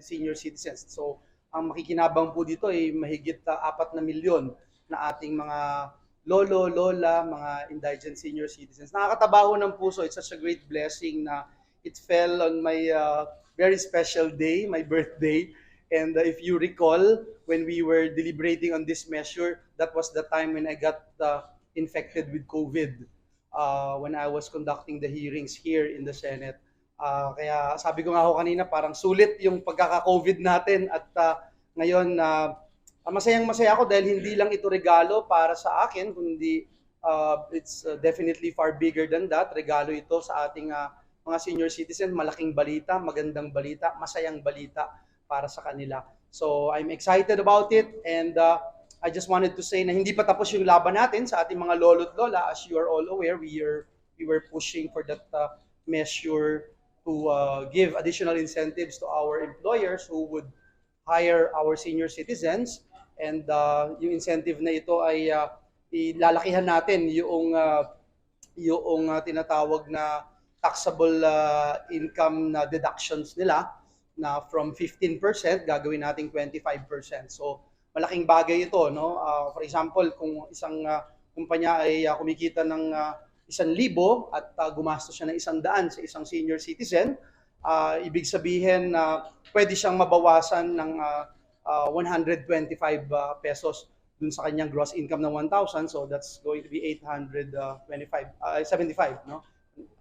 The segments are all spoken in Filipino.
senior citizens. So, ang makikinabang po dito ay mahigit 4 na milyon na ating mga lolo, lola, mga indigent senior citizens. Nakakataba ho ng puso. It's such a great blessing na it fell on my very special day, my birthday. And if you recall, when we were deliberating on this measure, that was the time when I got infected with COVID when I was conducting the hearings here in the Senate. Kaya sabi ko nga ako kanina, parang sulit yung pagkaka-COVID natin at ngayon, masayang-masaya ako dahil hindi lang ito regalo para sa akin, kundi it's definitely far bigger than that. Regalo ito sa ating mga senior citizen, malaking balita, magandang balita, masayang balita para sa kanila. So I'm excited about it and I just wanted to say na hindi pa tapos yung laban natin sa ating mga lolo't lola. As you are all aware, we were pushing for that measure to give additional incentives to our employers who would hire our senior citizens. And yung incentive na ito ay ilalakihan natin yung tinatawag na taxable income na deductions nila na from 15% gagawin nating 25%. So malaking bagay ito, no? For example, kung isang kumpanya ay kumikita ng 1,000 at gumastos siya ng 100 sa isang senior citizen, ibig sabihin na pwede siyang mabawasan ng 125 pesos dun sa kanyang gross income ng 1,000. So that's going to be 75, no?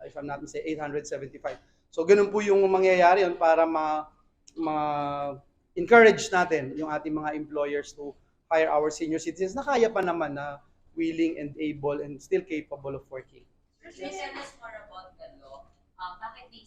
If I'm not mistaken, 875. So ganun po yung mangyayari yun para encourage natin yung ating mga employers to hire our senior citizens na kaya pa naman na willing and able and still capable of working. Sir, tell us more about the law. Bakit may